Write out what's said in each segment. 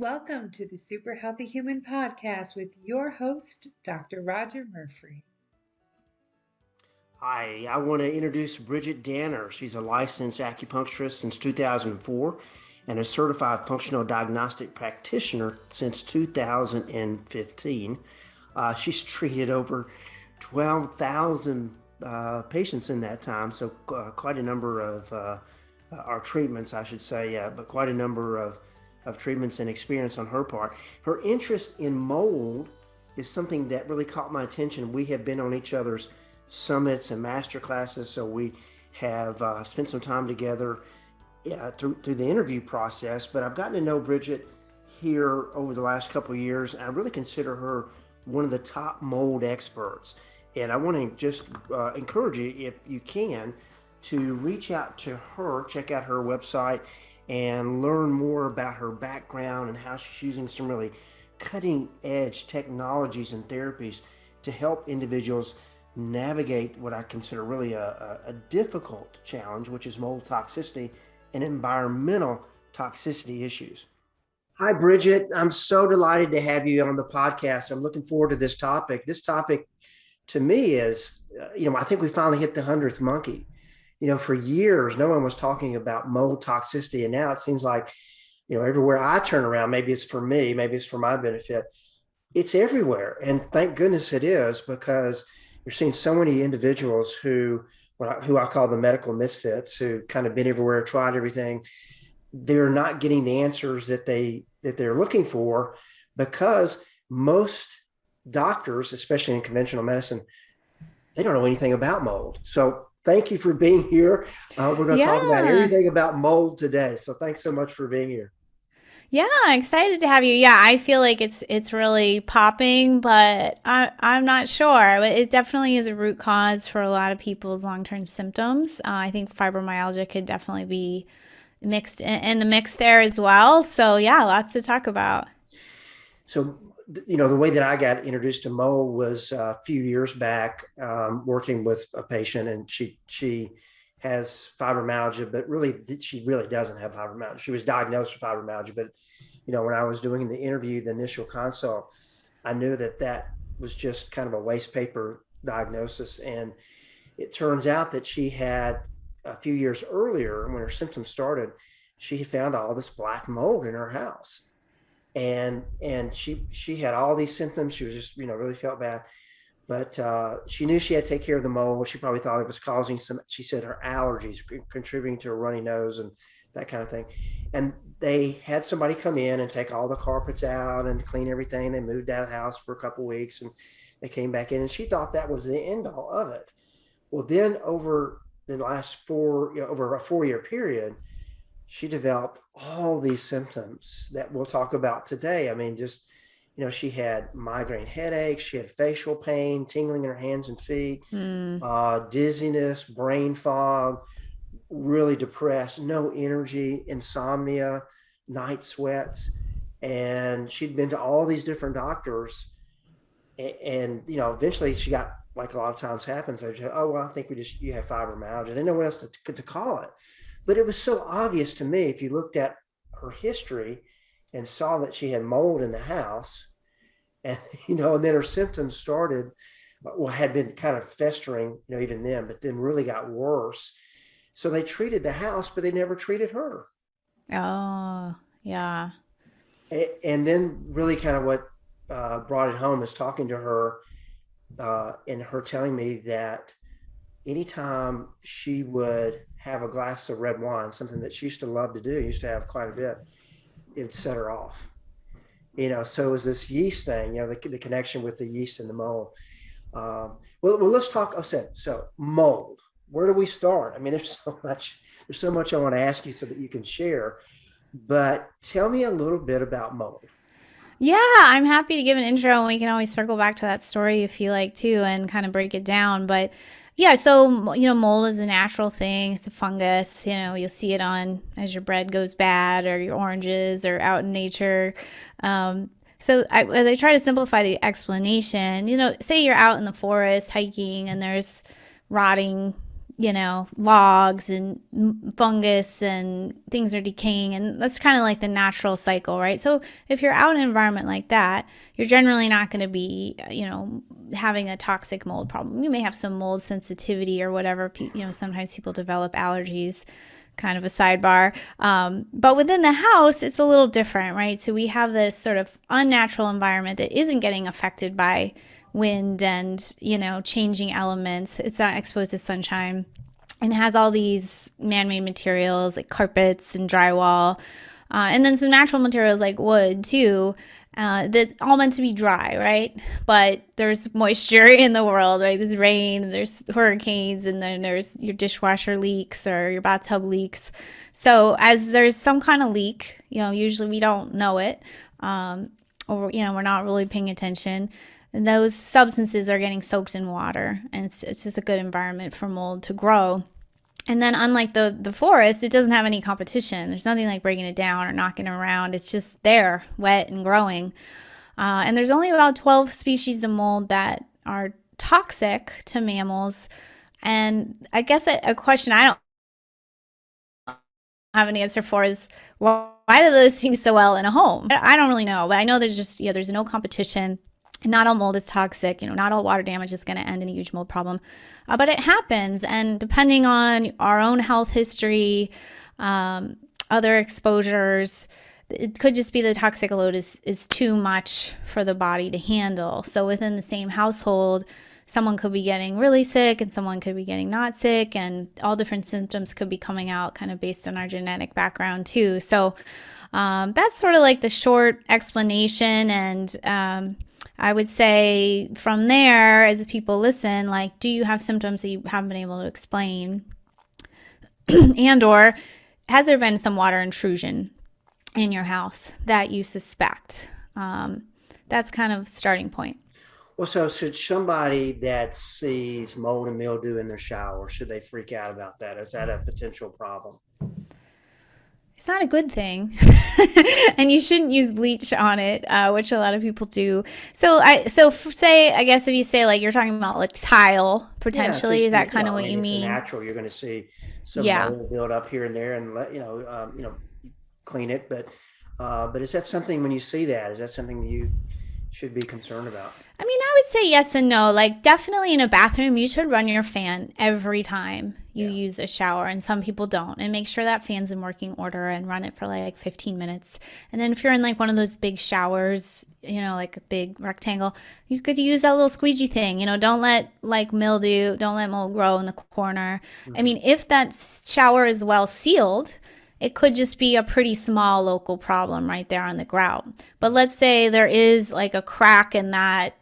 Welcome to the Super Healthy Human Podcast with your host, Dr. Roger Murphy. Hi, I want to introduce Bridget Danner. She's a licensed acupuncturist since 2004 and a certified functional diagnostic practitioner since 2015. She's treated over 12,000 patients in that time, so quite a number of our treatments, I should say, but quite a number of treatments and experience on her part. Her interest in mold is something that really caught my attention. We have been on each other's summits and master classes, so we have spent some time together through the interview process. But I've gotten to know Bridget here over the last couple of years, and I really consider her one of the top mold experts. And I want to just encourage you, if you can, to reach out to her, check out her website, and learn more about her background and how she's using some really cutting edge technologies and therapies to help individuals navigate what I consider really a difficult challenge, which is mold toxicity and environmental toxicity issues. Hi, Bridget. I'm so delighted to have you on the podcast. I'm looking forward to this topic. This topic to me is, I think we finally hit the 100th monkey. For years, no one was talking about mold toxicity. And now it seems like, everywhere I turn around, maybe it's for me, maybe it's for my benefit, it's everywhere. And thank goodness it is, because you're seeing so many individuals who I call the medical misfits, who kind of been everywhere, tried everything. They're not getting the answers that they're looking for, because most doctors, especially in conventional medicine, they don't know anything about mold. So thank you for being here. We're going to talk about everything about mold today. So thanks so much for being here. Yeah, excited to have you. Yeah, I feel like it's really popping, but I'm not sure. It definitely is a root cause for a lot of people's long-term symptoms. I think fibromyalgia could definitely be mixed in the mix there as well. So yeah, lots to talk about. So, the way that I got introduced to mold was a few years back, working with a patient, and she has fibromyalgia, but she really doesn't have fibromyalgia. She was diagnosed with fibromyalgia, but when I was doing the interview, the initial consult, I knew that was just kind of a waste paper diagnosis. And it turns out that she had, a few years earlier, when her symptoms started, she found all this black mold in her house. And she had all these symptoms. She was just, really felt bad. But she knew she had to take care of the mold. She probably thought it was causing she said her allergies, contributing to a runny nose and that kind of thing. And they had somebody come in and take all the carpets out and clean everything. They moved out of the house for a couple of weeks, and they came back in, and she thought that was the end all of it. Well, then over the last over a 4-year period, she developed all these symptoms that we'll talk about today. I mean, just, she had migraine headaches, she had facial pain, tingling in her hands and feet, dizziness, brain fog, really depressed, no energy, insomnia, night sweats. And she'd been to all these different doctors. And eventually she got, like a lot of times happens, they say, oh, well, I think you have fibromyalgia. They didn't know what else to call it. But it was so obvious to me, if you looked at her history and saw that she had mold in the house, and and then her symptoms started, had been kind of festering, even then, but then really got worse. So they treated the house, but they never treated her. Oh, yeah. And then really kind of what brought it home is talking to her, and her telling me that anytime she would have a glass of red wine, something that she used to love to do, used to have quite a bit, it'd set her off. So it was this yeast thing, the connection with the yeast and the mold. Well, let's talk. So mold. Where do we start? I mean, there's so much I want to ask you so that you can share. But tell me a little bit about mold. Yeah, I'm happy to give an intro, and we can always circle back to that story if you like too, and kind of break it down. But yeah, so mold is a natural thing. It's a fungus. You'll see it on as your bread goes bad, or your oranges, or out in nature. So as I try to simplify the explanation, say you're out in the forest hiking, and there's rotting logs and fungus and things are decaying. And that's kind of like the natural cycle, right? So if you're out in an environment like that, you're generally not going to be, having a toxic mold problem. You may have some mold sensitivity or whatever. Sometimes people develop allergies, kind of a sidebar. But within the house, it's a little different, right? So we have this sort of unnatural environment that isn't getting affected by wind and, changing elements. It's not exposed to sunshine and has all these man-made materials like carpets and drywall. And then some natural materials like wood too, that all meant to be dry, right? But there's moisture in the world, right? There's rain, there's hurricanes, and then there's your dishwasher leaks or your bathtub leaks. So as there's some kind of leak, usually we don't know it, or, we're not really paying attention. And those substances are getting soaked in water, and it's just a good environment for mold to grow. And then unlike the forest, it doesn't have any competition. There's nothing like breaking it down or knocking it around. It's just there, wet and growing. And there's only about 12 species of mold that are toxic to mammals. And I guess a question I don't have an answer for is, why do those seem so well in a home? I don't really know, but I know there's no competition. Not all mold is toxic. Not all water damage is going to end in a huge mold problem, but it happens. And depending on our own health history, other exposures, it could just be the toxic load is too much for the body to handle. So within the same household, someone could be getting really sick and someone could be getting not sick, and all different symptoms could be coming out kind of based on our genetic background too. So that's sort of like the short explanation. And I would say from there, as people listen, like, do you have symptoms that you haven't been able to explain? And or has there been some water intrusion in your house that you suspect? That's kind of starting point. Well, so should somebody that sees mold and mildew in their shower, should they freak out about that? Is that a potential problem? It's not a good thing. And you shouldn't use bleach on it, which a lot of people do. So say, I guess if you say like, you're talking about like tile potentially, is that kind of what you mean? It's natural. You're going to see some mold build up here and there, and clean it. But is that something, when you see that, is that something you should be concerned about? I mean, I would say yes and no. Like, definitely in a bathroom, you should run your fan every time you use a shower, and some people don't. And make sure that fan's in working order and run it for like 15 minutes. And then if you're in like one of those big showers, like a big rectangle, you could use that little squeegee thing. Don't let mold grow in the corner. Mm-hmm. I mean, if that shower is well sealed, it could just be a pretty small local problem right there on the grout. But let's say there is like a crack in that,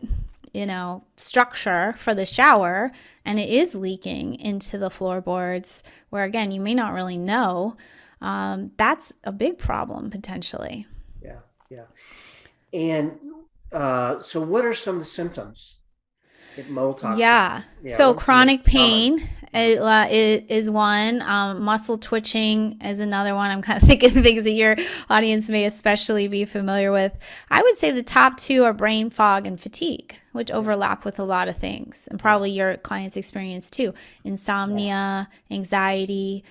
structure for the shower, and it is leaking into the floorboards, where again, you may not really know. That's a big problem potentially. Yeah. And so what are some of the symptoms? Mold toxicity. Yeah. So chronic pain is one. Muscle twitching is another one. I'm kind of thinking things that your audience may especially be familiar with. I would say the top two are brain fog and fatigue, which overlap with a lot of things, and probably your clients experience too. Insomnia, anxiety,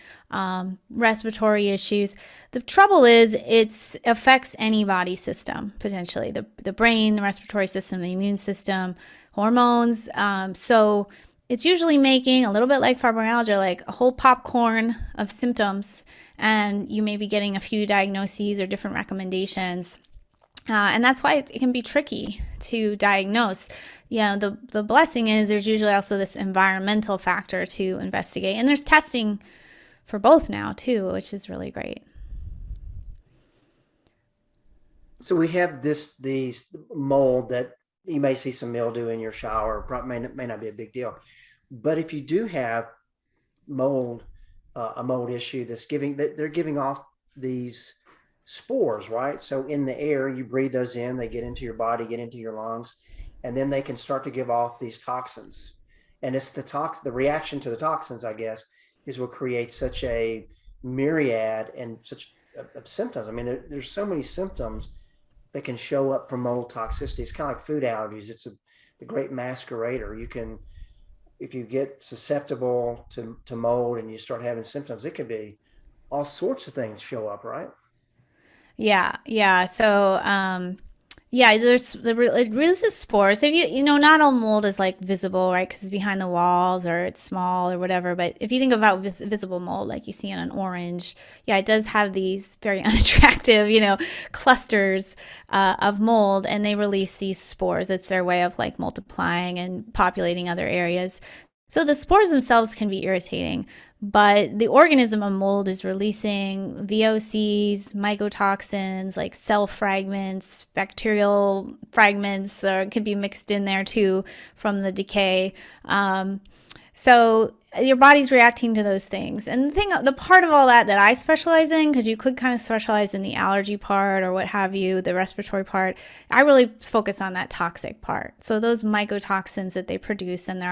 respiratory issues. The trouble is it affects any body system potentially. The brain, the respiratory system, the immune system, hormones. So it's usually making a little bit like fibromyalgia, like a whole popcorn of symptoms, and you may be getting a few diagnoses or different recommendations. And that's why it can be tricky to diagnose. The blessing is there's usually also this environmental factor to investigate, and there's testing for both now too, which is really great. So we have these mold that you may see some mildew in your shower. Probably may not be a big deal, but if you do have mold, a mold issue they're giving off these spores, right? So in the air, you breathe those in, they get into your body, get into your lungs, and then they can start to give off these toxins. And it's the reaction to the toxins, I guess, is what creates such a myriad and such of symptoms. I mean, there's so many symptoms that can show up from mold toxicity. It's kind of like food allergies. It's the great masquerader. You can if you get susceptible to mold and you start having symptoms, it could be all sorts of things show up, right? Yeah, yeah. So, yeah, it releases spores. So if not all mold is like visible, right? Because it's behind the walls or it's small or whatever. But if you think about visible mold, like you see in an orange, yeah, it does have these very unattractive, clusters of mold, and they release these spores. It's their way of like multiplying and populating other areas. So the spores themselves can be irritating, but the organism of mold is releasing VOCs, mycotoxins, like cell fragments, bacterial fragments, or it could be mixed in there too from the decay. So your body's reacting to those things. And the part of all that I specialize in, because you could kind of specialize in the allergy part or what have you, the respiratory part, I really focus on that toxic part. So those mycotoxins that they produce, and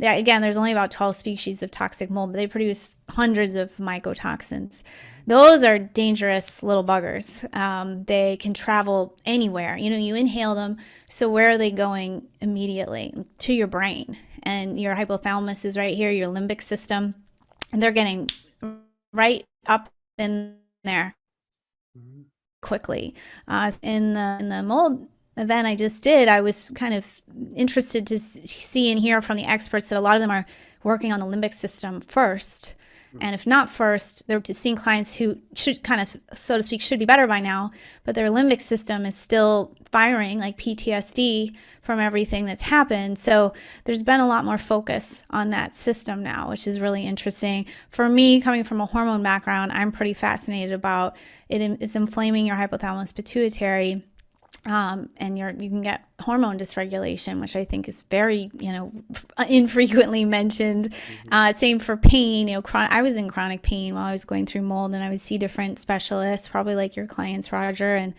again, there's only about 12 species of toxic mold, but they produce hundreds of mycotoxins. Those are dangerous little buggers. They can travel anywhere. You inhale them. So where are they going immediately? To your brain. And your hypothalamus is right here, your limbic system. And they're getting right up in there quickly. In the mold event I just did, I was kind of interested to see and hear from the experts that a lot of them are working on the limbic system first. And if not first, they're seeing clients who should kind of, so to speak, should be better by now, but their limbic system is still firing like PTSD from everything that's happened. So there's been a lot more focus on that system now, which is really interesting. For me, coming from a hormone background, I'm pretty fascinated about it. It's inflaming your hypothalamus pituitary. And you can get hormone dysregulation, which I think is very, infrequently mentioned. Same for pain. I was in chronic pain while I was going through mold, and I would see different specialists, probably like your clients, Roger, and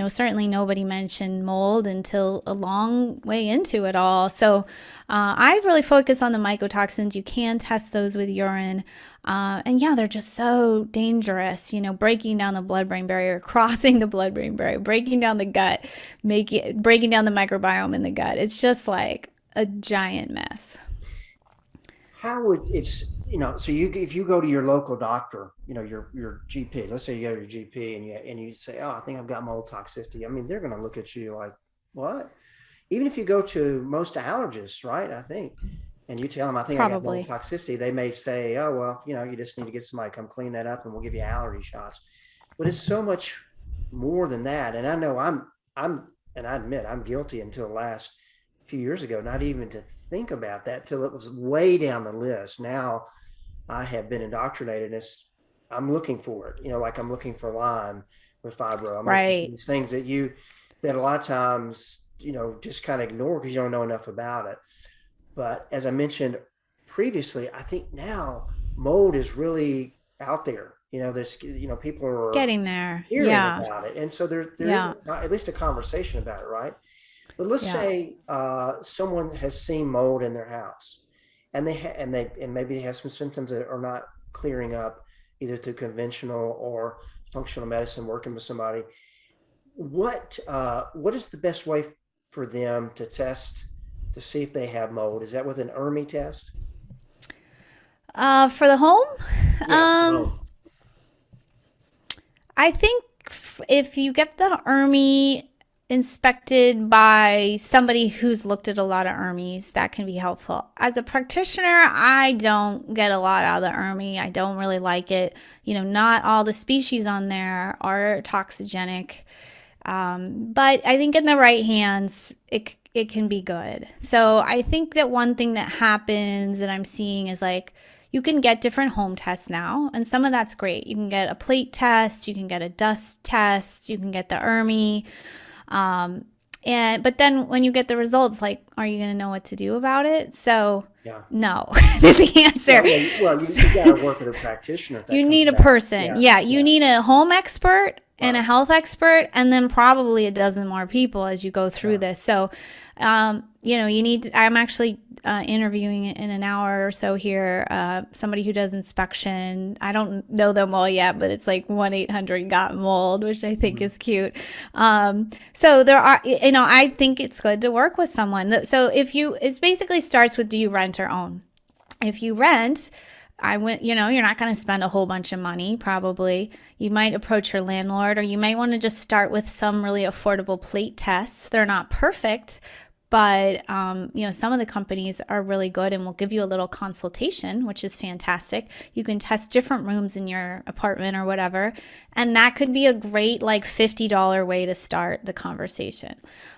certainly nobody mentioned mold until a long way into it all. So I really focus on the mycotoxins. You can test those with urine. And yeah, they're just so dangerous, breaking down the blood-brain barrier, crossing the blood-brain barrier, breaking down the gut, breaking down the microbiome in the gut. It's just like a giant mess. How would it's, so if you go to your local doctor, your GP, let's say you go to your GP and you say, oh, I think I've got mold toxicity. I mean, they're going to look at you like, what? Even if you go to most allergists, right? I think, and you tell them, I think I got mold toxicity, they may say, oh, well, you just need to get somebody to come clean that up and we'll give you allergy shots. But it's so much more than that. And I know and I admit I'm guilty until the last few years ago, not even to think about that till it was way down the list. Now I have been indoctrinated. I'm looking for it, like I'm looking for Lyme with fibro. I'm right. These things that a lot of times, just kind of ignore because you don't know enough about it. But as I mentioned previously, I think now mold is really out there. There's, people are getting there, hearing about it. And so there is at least a conversation about it, right? But let's say someone has seen mold in their house, and maybe they have some symptoms that are not clearing up, either through conventional or functional medicine, working with somebody. What is the best way for them to test to see if they have mold? Is that with an ERMI test? For the home, I think if you get the ERMI inspected by somebody who's looked at a lot of ERMIs, that can be helpful. As a practitioner, I don't get a lot out of the ERMI. I don't really like it. Not all the species on there are toxigenic. But I think in the right hands, it can be good. So I think that one thing that happens that I'm seeing is like, you can get different home tests now, and some of that's great. You can get a plate test, you can get a dust test, you can get the ERMI. But then when you get the results, like, are you going to know what to do about it? So no, is the answer. Well, you got to work with a practitioner. You need a person. You need a home expert and a Right. health expert, and then probably a dozen more people as you go through Yeah. this. So, you need I'm actually interviewing in an hour or so here somebody who does inspection. I don't know them all yet, but it's like 1-800-GOT-MOLD, which I think Hmm. is cute. So there are, I think it's good to work with someone. So it basically starts with, do you rent or own? If you rent, you're not going to spend a whole bunch of money, probably. You might approach your landlord, or you might want to just start with some really affordable plate tests. They're not perfect, but some of the companies are really good and will give you a little consultation, which is fantastic. You can test different rooms in your apartment or whatever, and that could be a great like $50 way to start the conversation.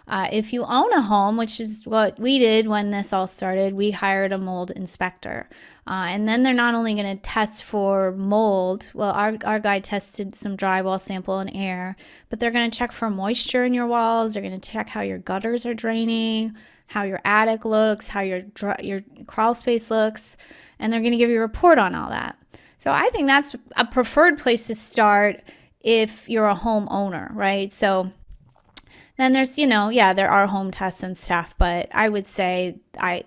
If you own a home, which is what we did when this all started, we hired a mold inspector. And then they're not only going to test for mold, well, our guy tested some drywall sample and air, but they're going to check for moisture in your walls. They're going to check how your gutters are draining, how your attic looks, how your crawl space looks, and they're going to give you a report on all that. So I think that's a preferred place to start if you're a homeowner, right? So then there's, there are home tests and stuff, but I would say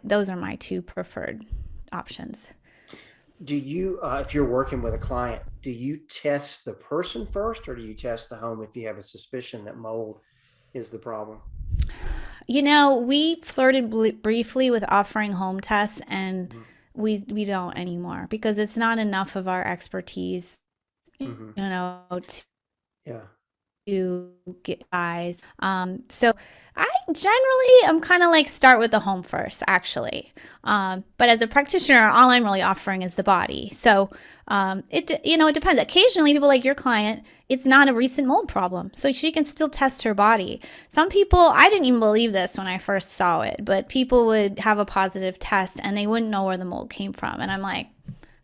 those are my two preferred options. Do you, if you're working with a client, do you test the person first, or do you test the home if you have a suspicion that mold is the problem? We flirted briefly with offering home tests, and Hmm. we don't anymore because it's not enough of our expertise, Hmm. to Yeah. get eyes. So I generally am kind of like start with the home first, actually. But as a practitioner, all I'm really offering is the body. So it depends. Occasionally, people like your client, it's not a recent mold problem, so she can still test her body. Some people, I didn't even believe this when I first saw it, but people would have a positive test and they wouldn't know where the mold came from, and I'm like,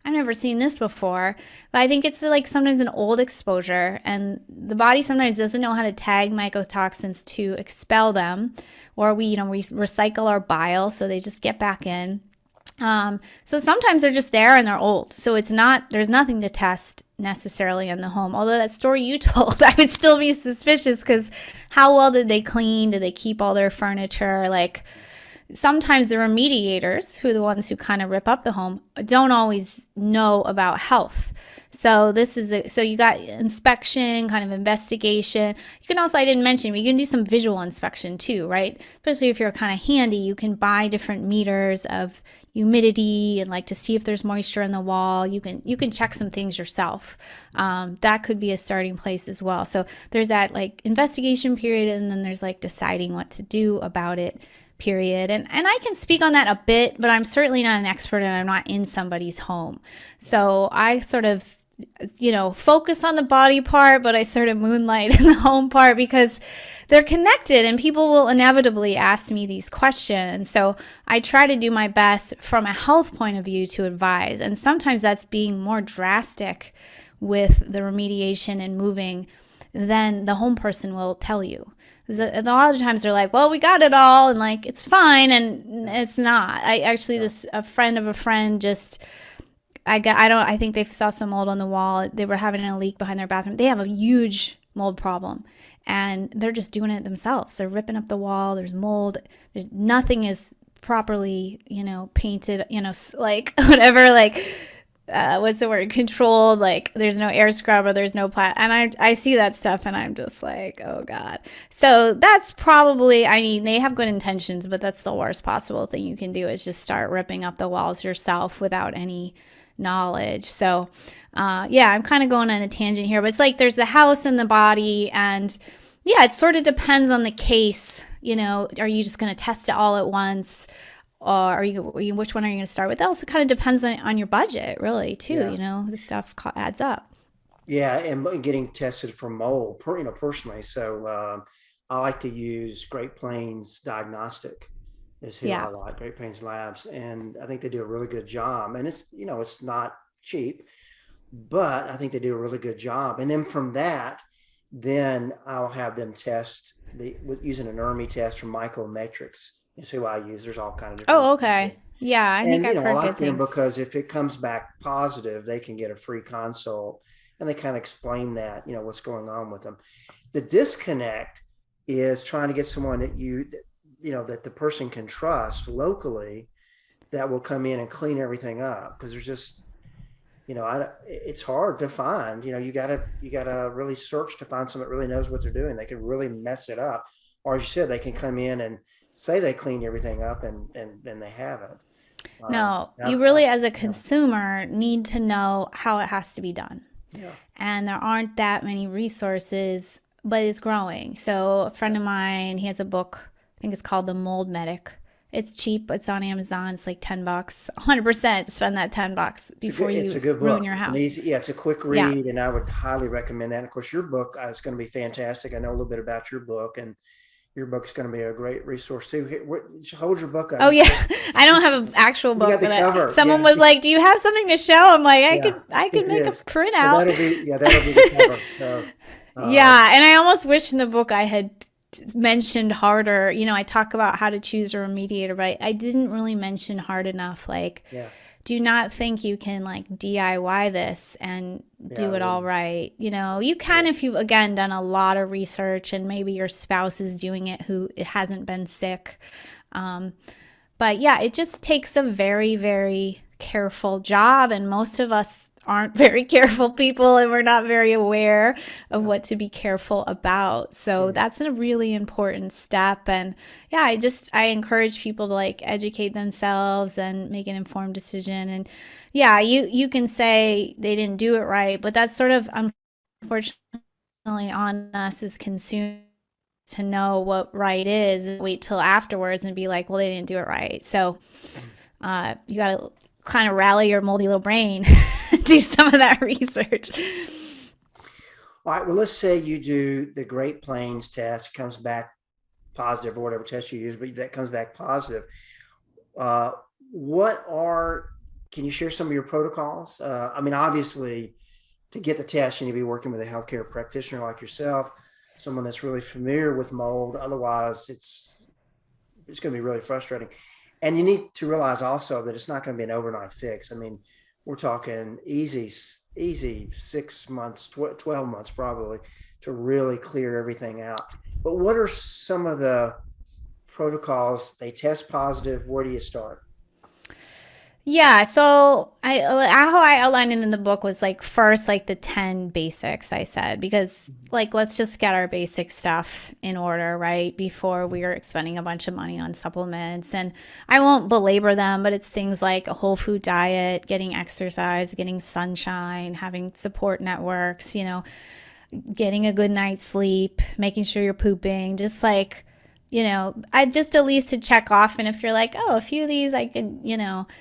I've never seen this before. But I think it's like sometimes an old exposure, and the body sometimes doesn't know how to tag mycotoxins to expel them, or we recycle our bile, so they just get back in. So sometimes they're just there and they're old. So there's nothing to test necessarily in the home. Although that story you told, I would still be suspicious because how well did they clean? Did they keep all their furniture? Like, sometimes the remediators, who are the ones who kind of rip up the home, don't always know about health. So so you got inspection, kind of investigation. You can also, I didn't mention, but you can do some visual inspection too, right? Especially if you're kind of handy, you can buy different meters of humidity and like to see if there's moisture in the wall. You can check some things yourself. That could be a starting place as well. So there's that like investigation period, and then there's like deciding what to do about it period. And I can speak on that a bit, but I'm certainly not an expert and I'm not in somebody's home. So I sort of, focus on the body part, but I sort of moonlight in the home part because they're connected and people will inevitably ask me these questions. So I try to do my best from a health point of view to advise. And sometimes that's being more drastic with the remediation and moving than the home person will tell you. A lot of times they're like, well, we got it all and like it's fine, and it's not. I actually, Yeah. a friend of a friend just, I think they saw some mold on the wall. They were having a leak behind their bathroom. They have a huge mold problem and they're just doing it themselves. They're ripping up the wall. There's mold. There's nothing is properly, painted, like whatever, like what's the word, controlled, like there's no air scrubber, there's no and I see that stuff and I'm just like, oh god. So that's probably, I mean, they have good intentions, but that's the worst possible thing you can do is just start ripping up the walls yourself without any knowledge. So yeah, I'm kind of going on a tangent here, but it's like there's the house and the body, and yeah, it sort of depends on the case. Are you just going to test it all at once? Or which one are you going to start with? It also kind of depends on your budget, really, too. Yeah. The stuff adds up. Yeah, and getting tested for mold, personally. So I like to use Great Plains Diagnostic is who I Yeah. like, Great Plains Labs, and I think they do a really good job. And it's not cheap, but I think they do a really good job. And then from that, then I'll have them test using an ERMI test from Mycometrics is who I use. There's all kind of different Oh, ones. okay. Yeah, I think And I've I heard like good them things. because if it comes back positive, they can get a free consult and they kind of explain that, what's going on with them. The disconnect is trying to get someone that that the person can trust locally that will come in and clean everything up, because there's just, it's hard to find. You gotta really search to find someone that really knows what they're doing. They can really mess it up, or as you said, they can come in and say they cleaned everything up, and they haven't. No, you I- really, as a yeah, consumer, need to know how it has to be done. yeah. And there aren't that many resources, but it's growing. So a friend of mine, he has a book, I think it's called The Mold Medic. It's cheap. It's on Amazon. It's like $10. 100% spend that $10 before It's a you good ruin book. your It's an house. easy, it's a quick Yeah. read, and I would highly recommend that. And of course, your book is going to be fantastic. I know a little bit about your book, and your book's going to be a great resource too. Hold your book up. Oh yeah, I don't have an actual You book, got the but cover. someone Yeah, was like, "Do you have something to show?" I'm like, yeah, I could it make a is. So printout." that'll be the cover. So, Yeah, and I almost wish in the book I had mentioned harder. I talk about how to choose a remediator, but I didn't really mention hard enough. Like, yeah, do not think you can like DIY this and yeah, do it all right. You can yeah, if you've again done a lot of research and maybe your spouse is doing it who it hasn't been sick. But yeah, it just takes a very, very careful job. And most of us aren't very careful people, and we're not very aware of what to be careful about. So yeah. that's a really important step. And yeah, I encourage people to like educate themselves and make an informed decision. And yeah, you can say they didn't do it right, but that's sort of unfortunately on us as consumers to know what right is and wait till afterwards and be like, well, they didn't do it right. So you got to kind of rally your moldy little brain, do some of that research. All right. Well, let's say you do the Great Plains test, comes back positive, or whatever test you use, but that comes back positive. Uh, what are, can you share some of your protocols? I mean, obviously, to get the test, you need to be working with a healthcare practitioner like yourself, someone that's really familiar with mold. Otherwise, it's going to be really frustrating. And you need to realize also that it's not going to be an overnight fix. I mean, we're talking easy 6 months, 12 months probably to really clear everything out. But what are some of the protocols? They test positive. Where do you start? Yeah, so how I outlined it in the book was like first like the 10 basics I said, because like let's just get our basic stuff in order, right? Before we are spending a bunch of money on supplements. And I won't belabor them, but it's things like a whole food diet, getting exercise, getting sunshine, having support networks, getting a good night's sleep, making sure you're pooping, just like I just at least to check off. And if you're like, oh, a few of these I could,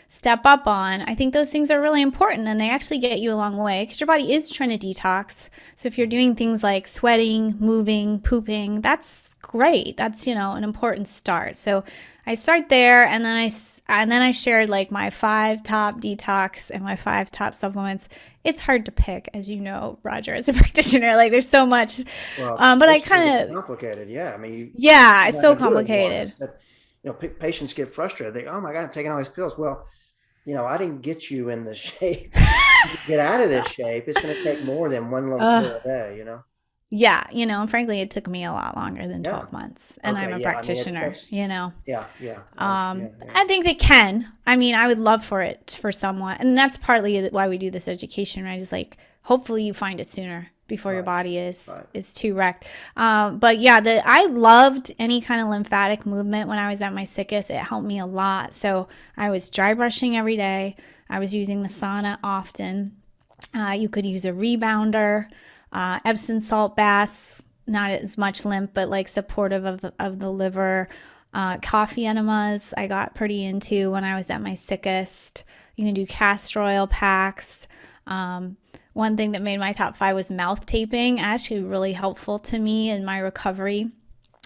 step up on, I think those things are really important and they actually get you a long way because your body is trying to detox. So if you're doing things like sweating, moving, pooping, that's great. That's, an important start. So I start there, and then I shared like my 5 top detox and my 5 top supplements. It's hard to pick, as you know, Roger, as a practitioner. Like there's so much, Well, but I it's kind of complicated. Yeah. I mean, yeah, you're it's not so going to do it complicated. once. Patients get frustrated. They, oh my God, I'm taking all these pills. Well, I didn't get you in the shape. To get out of this shape, it's going to take more than one little pill a day. Yeah, and frankly, it took me a lot longer than Yeah. 12 months, and I'm Okay. a Yeah. I mean, practitioner. yeah. Yeah. Yeah. Yeah. I think it can. I mean, I would love for it for someone, and that's partly why we do this education, right? Is like hopefully you find it sooner before your Right. body is Right. too wrecked. But yeah, I loved any kind of lymphatic movement when I was at my sickest. It helped me a lot. So I was dry brushing every day. I was using the sauna often. You could use a rebounder, Epsom salt baths, not as much lymph, but like supportive of the liver. Coffee enemas I got pretty into when I was at my sickest. You can do castor oil packs. One thing that made my top 5 was mouth taping, actually really helpful to me in my recovery.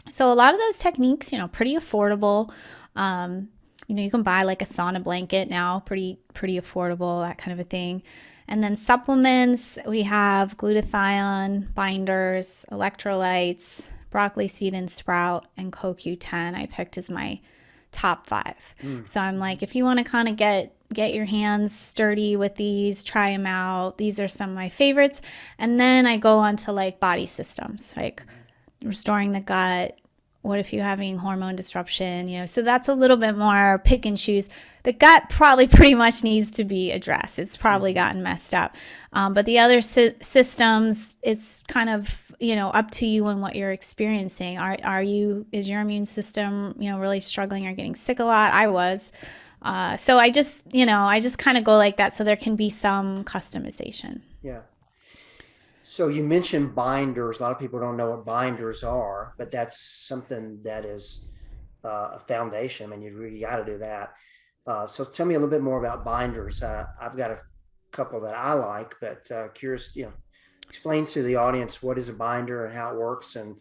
So a lot of those techniques, pretty affordable. You can buy like a sauna blanket now, pretty affordable, that kind of a thing. And then supplements, we have glutathione, binders, electrolytes, broccoli seed and sprout, and CoQ10 I picked as my top 5. So I'm like, if you want to kind of get get your hands sturdy with these, try them out. These are some of my favorites. And then I go on to like body systems, like restoring the gut. What if you're having hormone disruption? So that's a little bit more pick and choose. The gut probably pretty much needs to be addressed. It's probably gotten messed up. But the other systems, it's kind of, up to you and what you're experiencing. Is your immune system, really struggling or getting sick a lot? I was. So I just kind of go like that. So there can be some customization. Yeah. So you mentioned binders. A lot of people don't know what binders are, but that's something that is a foundation. I mean, you really got to do that. So tell me a little bit more about binders. I've got a couple that I like, but curious, explain to the audience what is a binder and how it works, and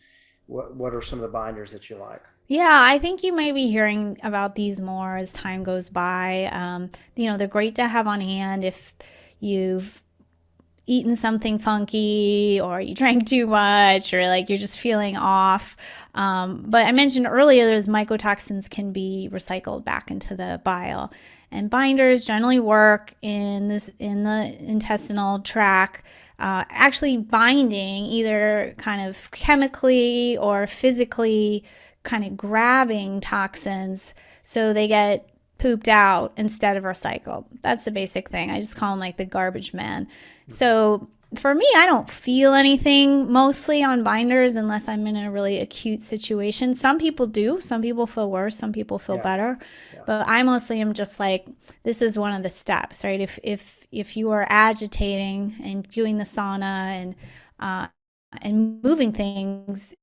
what are some of the binders that you like. Yeah, I think you may be hearing about these more as time goes by. They're great to have on hand if you've eaten something funky or you drank too much or like you're just feeling off. But I mentioned earlier, those mycotoxins can be recycled back into the bile. And binders generally work in the intestinal tract, actually binding either kind of chemically or physically, kind of grabbing toxins so they get pooped out instead of recycled. That's the basic thing. I just call them like the garbage man. So for me, I don't feel anything mostly on binders unless I'm in a really acute situation. Some people do. Some people feel worse. Some people feel better. Yeah. But I mostly am just like, this is one of the steps, right? If you are agitating and doing the sauna and moving things,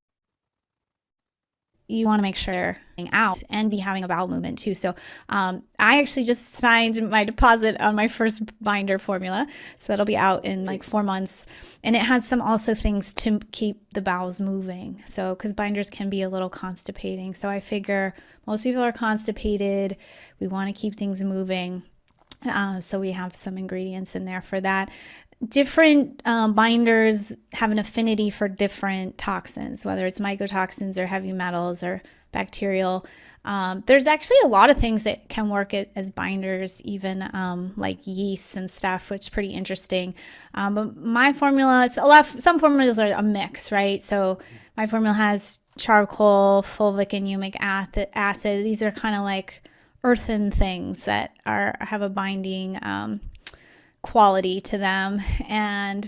you want to make sure out and be having a bowel movement too. So I actually just signed my deposit on my first binder formula. So that'll be out in like 4 months. And it has some also things to keep the bowels moving. So because binders can be a little constipating. So I figure most people are constipated. We want to keep things moving. So we have some ingredients in there for that. Different binders have an affinity for different toxins, whether it's mycotoxins or heavy metals or bacterial. There's actually a lot of things that can work as binders, even like yeasts and stuff, which is pretty interesting. But my formula, some formulas are a mix, right? So my formula has charcoal, fulvic and humic acid. These are kind of like earthen things that have a binding quality to them. And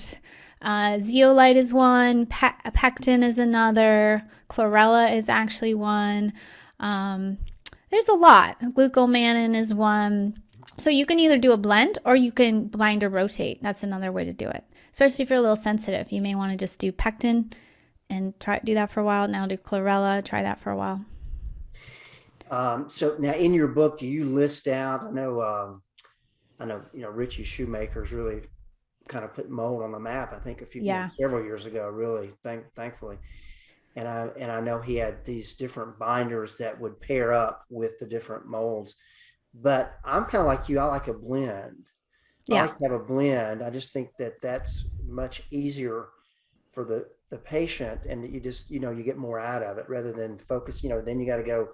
zeolite is one, pectin is another, chlorella is actually one. There's a lot. Glucomannan is one. So you can either do a blend or you can blind or rotate. That's another way to do it. Especially if you're a little sensitive, you may want to just do pectin and do that for a while. Now do chlorella, try that for a while. So now in your book, do you list out, I know, Richie Shoemaker's really kind of put mold on the map. I think several years ago, really, thankfully. And I know he had these different binders that would pair up with the different molds. But I'm kind of like you. I like a blend. I like to have a blend. I just think that that's much easier for the patient, and you just you get more out of it rather than focus. Then you got to go,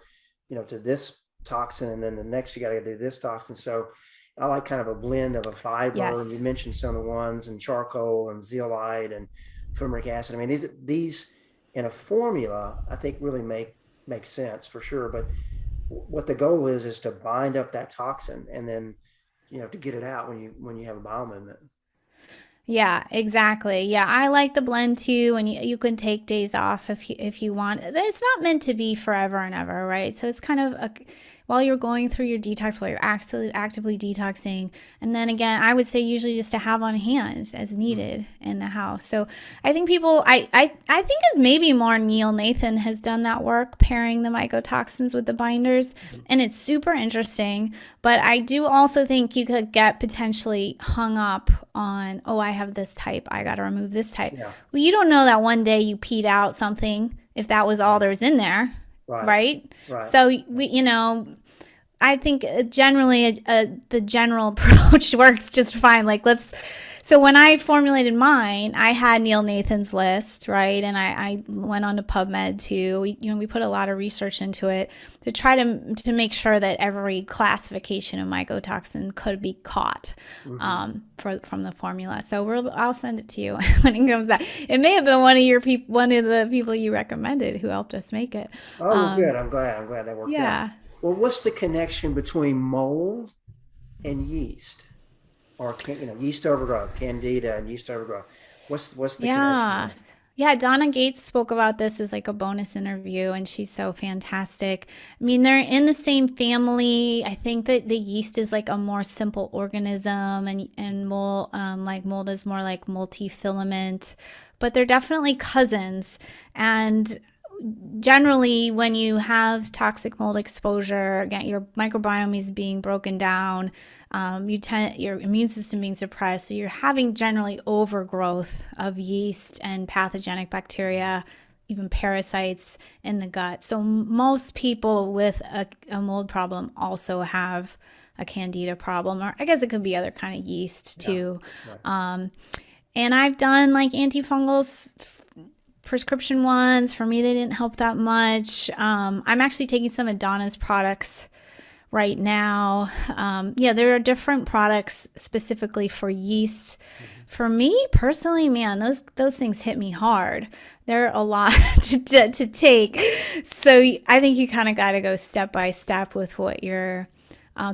to this toxin, and then the next you got to do this toxin. So I like kind of a blend of a fiber. Yes. And you mentioned some of the ones, and charcoal and zeolite and fumaric acid. I mean, these in a formula, I think really make sense for sure. But what the goal is to bind up that toxin, and then to get it out when you have a bowel movement. Yeah, exactly. Yeah, I like the blend too, and you can take days off if you want. It's not meant to be forever and ever, right? So it's kind of while you're going through your detox, while you're actively detoxing. And then again, I would say usually just to have on hand as needed in the house. So I think I think it maybe more Neil Nathan has done that work, pairing the mycotoxins with the binders. And it's super interesting. But I do also think you could get potentially hung up on, I have this type, I got to remove this type. Yeah. Well, you don't know that one day you peed out something if that was all there was in there. Right. So I think generally the general approach works just fine. Like let's So when I formulated mine, I had Neil Nathan's list, right? And I went on to PubMed too. We put a lot of research into it to try to make sure that every classification of mycotoxin could be caught from the formula. So I'll send it to you when it comes out. It may have been one of the people you recommended who helped us make it. Oh, well, good. I'm glad that worked out. Yeah. Well, what's the connection between mold and yeast? Or yeast overgrowth, candida and yeast overgrowth. What's the Yeah. connection Yeah, Donna Gates spoke about this as like a bonus interview, and she's so fantastic. I mean, they're in the same family. I think that the yeast is like a more simple organism, and mold is more like multi-filament, but they're definitely cousins. And generally, when you have toxic mold exposure, again, your microbiome is being broken down. Your immune system being suppressed, so you're having generally overgrowth of yeast and pathogenic bacteria, even parasites in the gut. So most people with a mold problem also have a candida problem, or I guess it could be other kind of yeast too. Right. And I've done like antifungals, prescription ones. For me, they didn't help that much. I'm actually taking some of Donna's products right now. There are different products specifically for yeast. For me personally, man, those things hit me hard. They're a lot to take. So I think you kind of got to go step by step with what you're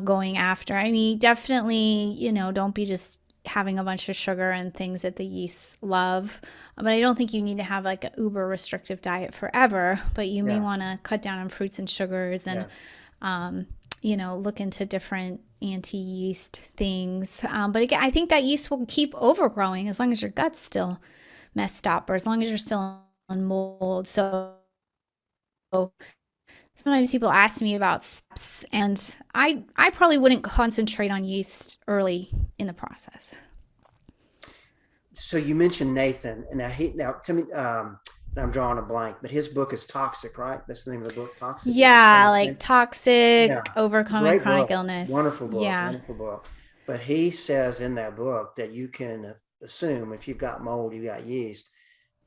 going after. I mean, definitely, don't be just having a bunch of sugar and things that the yeast love. But I don't think you need to have like an uber restrictive diet forever, but you may want to cut down on fruits and sugars and, look into different anti-yeast things. But again, I think that yeast will keep overgrowing as long as your gut's still messed up, or as long as you're still on mold. So sometimes people ask me about steps, and I probably wouldn't concentrate on yeast early in the process. So you mentioned Nathan, and now tell me, I'm drawing a blank, but his book is Toxic, right? That's the name of the book, Toxic. Yeah, like Toxic, Overcoming Chronic Illness. Wonderful book, yeah. Wonderful book. But he says in that book that you can assume if you've got mold, you've got yeast.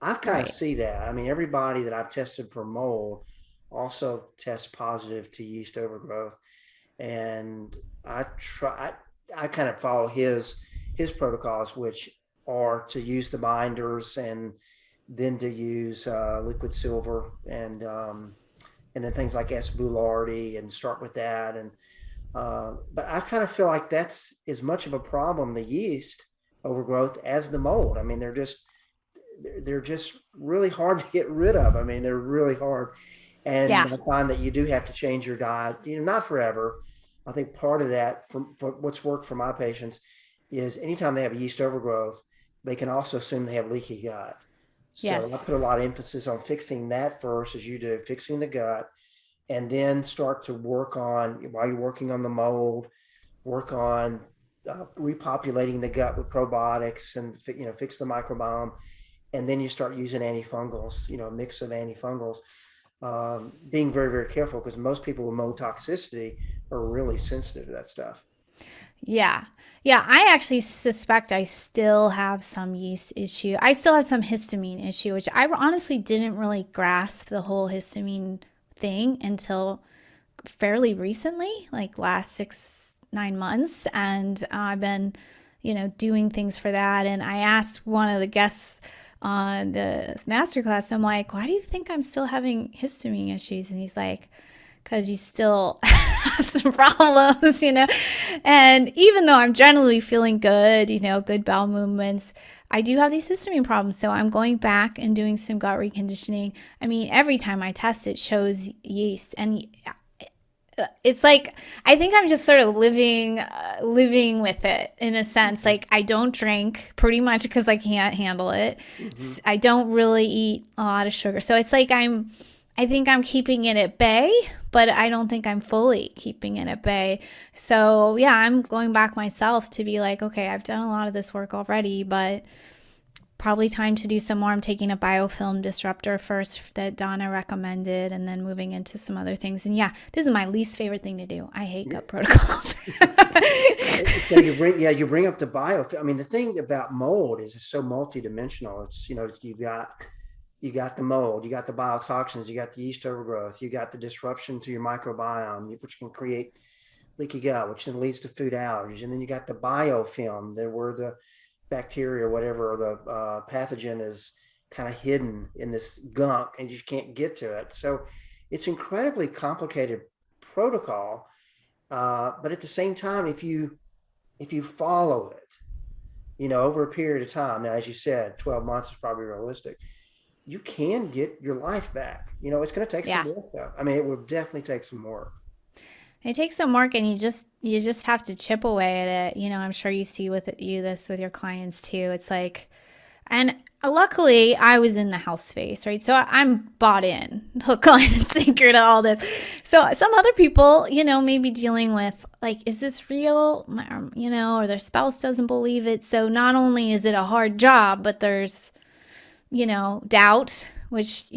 I kind of see that. I mean, everybody that I've tested for mold also tests positive to yeast overgrowth. And I kind of follow his protocols, which are to use the binders and then to use liquid silver and then things like S. boulardii and start with that. And but I kind of feel like that's as much of a problem, the yeast overgrowth, as the mold. I mean, they're just really hard to get rid of. I mean, they're really hard. And I find that you do have to change your diet, not forever. I think part of that for what's worked for my patients is anytime they have a yeast overgrowth, they can also assume they have leaky gut. So I put a lot of emphasis on fixing that first, as you do, fixing the gut, and then start to work on, while you're working on the mold, work on repopulating the gut with probiotics and, fix the microbiome. And then you start using antifungals, a mix of antifungals, being very, very careful, because most people with mold toxicity are really sensitive to that stuff. Yeah. Yeah, I actually suspect I still have some yeast issue. I still have some histamine issue, which I honestly didn't really grasp the whole histamine thing until fairly recently, like last 6-9 months. And I've been, doing things for that. And I asked one of the guests on the masterclass, I'm like, why do you think I'm still having histamine issues? And he's like, because you still have some problems, and even though I'm generally feeling good, good bowel movements, I do have these histamine problems. So I'm going back and doing some gut reconditioning. I mean, every time I test, it shows yeast, and it's like, I think I'm just sort of living with it in a sense. Like, I don't drink pretty much because I can't handle it. Mm-hmm. I don't really eat a lot of sugar. So it's like I think I'm keeping it at bay, but I don't think I'm fully keeping it at bay. So yeah, I'm going back myself to be like, okay, I've done a lot of this work already, but probably time to do some more. I'm taking a biofilm disruptor first that Donna recommended, and then moving into some other things. And yeah, this is my least favorite thing to do. I hate gut protocols. So you bring up the biofilm. I mean, the thing about mold is it's so multidimensional. It's, you got the mold, you got the biotoxins, you got the yeast overgrowth, you got the disruption to your microbiome, which can create leaky gut, which then leads to food allergies. And then you got the biofilm, there where the bacteria or whatever, or the pathogen is kind of hidden in this gunk and you just can't get to it. So it's incredibly complicated protocol. But at the same time, if you follow it, over a period of time, now, as you said, 12 months is probably realistic, you can get your life back. It's going to take some work though. I mean, it will definitely take some work. It takes some work, and you just have to chip away at it. I'm sure you see with your clients too. It's like, and luckily I was in the health space, right? So I'm bought in, hook, line, and sinker to all this. So some other people, may be dealing with like, is this real? Or their spouse doesn't believe it. So not only is it a hard job, but there's, doubt, which,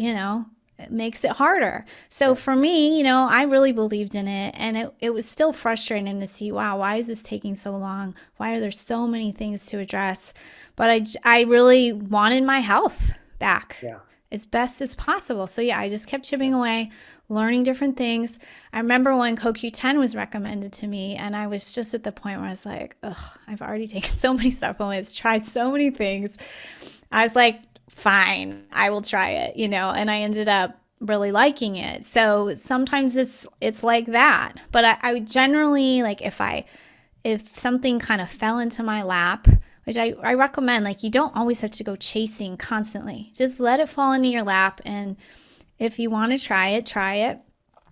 it makes it harder. So for me, I really believed in it, and it was still frustrating to see, wow, why is this taking so long? Why are there so many things to address? But I really wanted my health back as best as possible. So I just kept chipping away, learning different things. I remember when CoQ10 was recommended to me, and I was just at the point where I was like, ugh, I've already taken so many supplements, tried so many things. I was like, fine, I will try it, and I ended up really liking it. So sometimes it's like that. But I generally, like, if something kind of fell into my lap, which I recommend, like, you don't always have to go chasing constantly. Just let it fall into your lap. And if you want to try it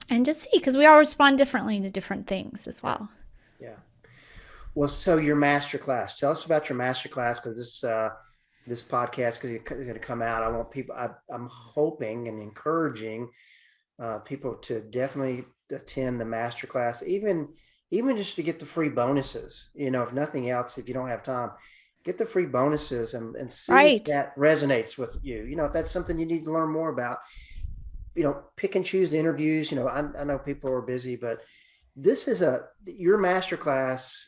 and just see, because we all respond differently to different things as well. Yeah. Well, so your masterclass, tell us about your masterclass, because this podcast, because it's going to come out, I want people, I'm hoping and encouraging people to definitely attend the masterclass, even just to get the free bonuses. If nothing else, if you don't have time, get the free bonuses and see if that resonates with you. If that's something you need to learn more about, pick and choose the interviews. I know people are busy, but this is your masterclass.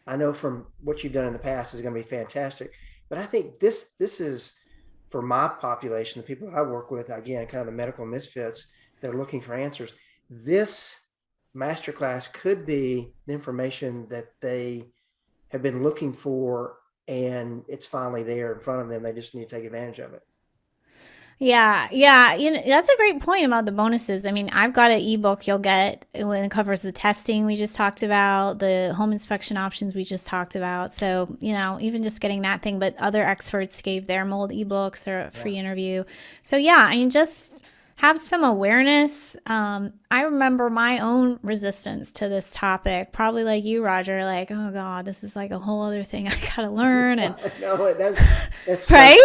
I know from what you've done in the past is going to be fantastic. But I think this is, for my population, the people that I work with, again, kind of the medical misfits that are looking for answers. This masterclass could be the information that they have been looking for, and it's finally there in front of them. They just need to take advantage of it. Yeah. That's a great point about the bonuses. I mean, I've got an ebook you'll get when it covers the testing we just talked about, the home inspection options we just talked about. So, even just getting that thing, but other experts gave their mold ebooks or a free interview. So just have some awareness. I remember my own resistance to this topic, probably like you, Roger, like, oh God, this is like a whole other thing I gotta learn. And no, that's right.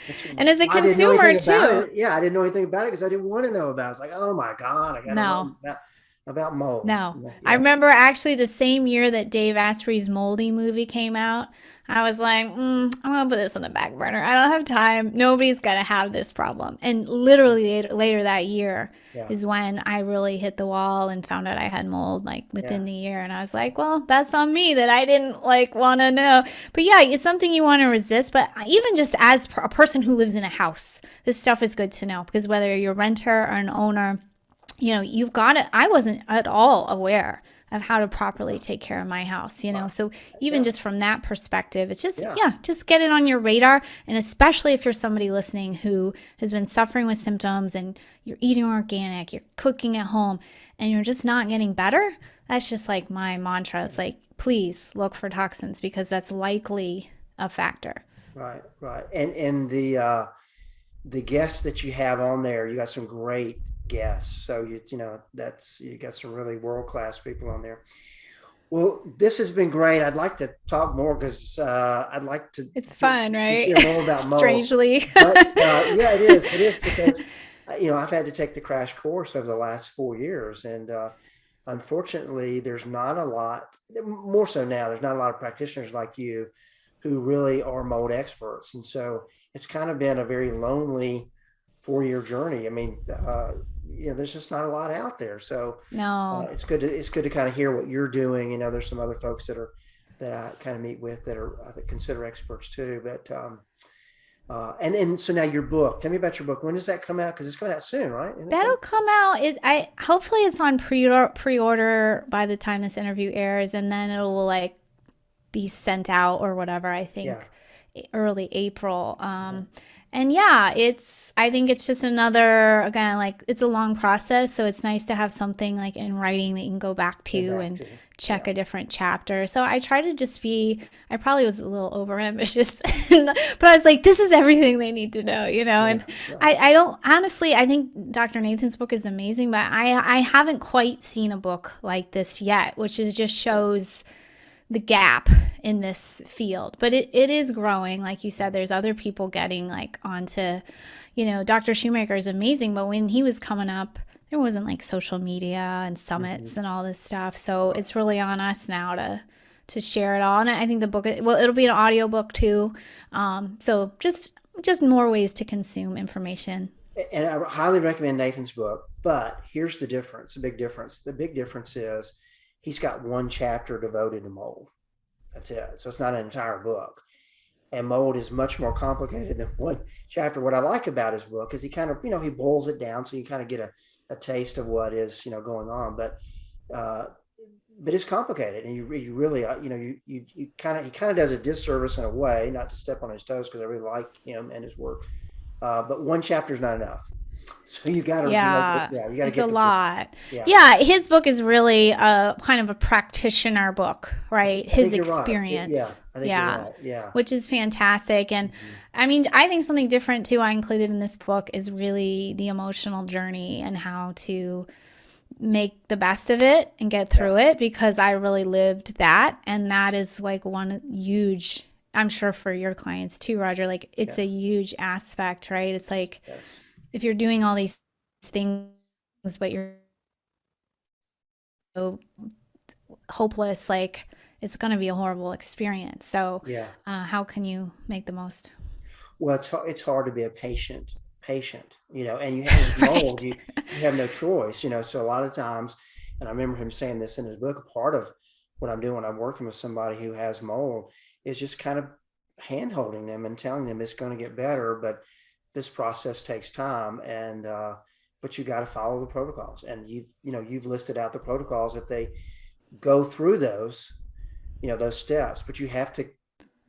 So and as a consumer too. I didn't know anything about it because I didn't want to know about it. It's like, oh my God, I gotta know about mold. No. Yeah. I remember actually the same year that Dave Asprey's Moldy movie came out, I was like, I'm going to put this on the back burner. I don't have time. Nobody's going to have this problem. And literally later that year is when I really hit the wall and found out I had mold, like within the year. And I was like, well, that's on me that I didn't want to know. But it's something you want to resist. But even just as a person who lives in a house, this stuff is good to know, because whether you're a renter or an owner, you've got it. I wasn't at all aware of how to properly take care of my house, So even just from that perspective, it's just, just get it on your radar. And especially if you're somebody listening who has been suffering with symptoms and you're eating organic, you're cooking at home, and you're just not getting better, that's just like my mantra. It's like, please look for toxins, because that's likely a factor. Right. And the guests that you have on there, you got some great guests. So you got some really world-class people on there. Well, this has been great. I'd like to talk more because I'd like to. It's fun, right? Hear more about mold. Strangely. But it is. It is because I've had to take the crash course over the last 4 years, and unfortunately, there's not a lot. More so now, there's not a lot of practitioners like you who really are mold experts. And so it's kind of been a very lonely 4-year journey. I mean, there's just not a lot out there. So No. it's good to kind of hear what you're doing. There's some other folks that I kind of meet with that are that consider experts too. But and so now your book. Tell me about your book. When does that come out? Because it's coming out soon, right? Isn't it That'll coming? come out. I hopefully it's on pre-order by the time this interview airs, and then it'll like be sent out or whatever. I Yeah. think early April. Okay. And yeah, I think it's just another, again, like it's a long process. So it's nice to have something like in writing that you can go back Go to back and to. check Yeah. a different chapter. So I try to just I probably was a little overambitious, but I was like, this is everything they need to know. Yeah. And Right. I don't, honestly, I think Dr. Nathan's book is amazing, but I haven't quite seen a book like this yet, which is just Yeah. shows the gap in this field. But it is growing. Like you said, there's other people getting like onto, Dr. Shoemaker is amazing, but when he was coming up, there wasn't like social media and Mm-hmm. summits and all this stuff. So it's really on us now to share it all. And I think the book, well, it'll be an audio book too. So just more ways to consume information. And I highly recommend Nathan's book. But here's the difference, the big difference. The big difference is he's got one chapter devoted to mold. That's it. So it's not an entire book. And mold is much more complicated than one chapter. What I like about his book is he kind of, he boils it down so you kind of get a taste of what is, going on. Uh, but it's complicated, and you really, you kind of he kind of does a disservice in a way, not to step on his toes because I really like him and his work. But one chapter is not enough. So Yeah, you got to it's a get the full. lot. Yeah, Yeah, his book is really a kind of a practitioner book, right? I His think you're right. Yeah, experience. I think you're Yeah, right. Yeah. which is fantastic. And Mhm. I mean, I think something different too I included in this book is really the emotional journey and how to make the best of it and get Yeah. through it because I really lived that. And that is like one huge, I'm sure for your clients too, Roger, like it's Yeah. a huge aspect, right? It's Yes. like Yes. if you're doing all these things, but you're so hopeless, like it's going to be a horrible experience. So, Yeah. how can you make the most? Well, it's hard to be a patient, and you have with mold, Right. you have no choice, So a lot of times, and I remember him saying this in his book, a part of what I'm doing when I'm working with somebody who has mold is just kind of hand holding them and telling them it's going to get better, but this process takes time, and but you got to follow the protocols, and you've listed out the protocols if they go through those steps, but you have to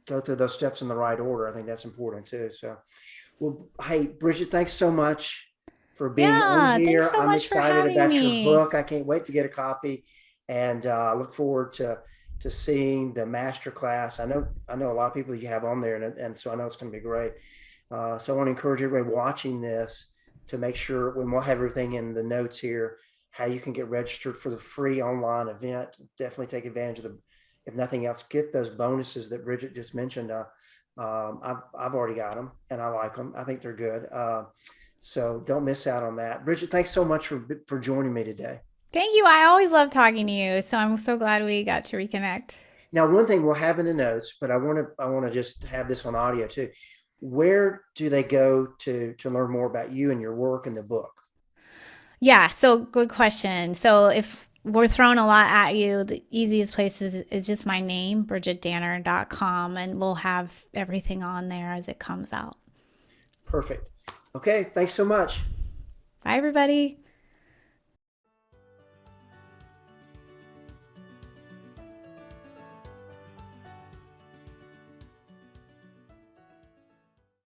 go through those steps in the right order. I think that's important too. So, well, hey, Bridget, thanks so much for being on Yeah. Thanks here. so I'm much for excited having about your me. book. I can't wait to get a copy, and look forward to seeing the master class. I know a lot of people you have on there, and so I know it's going to be great. So I want to encourage everybody watching this to make sure when we'll have everything in the notes here, how you can get registered for the free online event. Definitely take advantage of if nothing else, get those bonuses that Bridget just mentioned. I've already got them and I like them. I think they're good. So don't miss out on that. Bridget, thanks so much for joining me today. Thank you. I always love talking to you. So I'm so glad we got to reconnect. Now, one thing we'll have in the notes, but I want to just have this on audio too. Where do they go to learn more about you and your work and the book? Yeah. So good question. So if we're throwing a lot at you, the easiest place is just my name, bridgetdanner.com, and we'll have everything on there as it comes out. Perfect. Okay, thanks so much. Bye, everybody.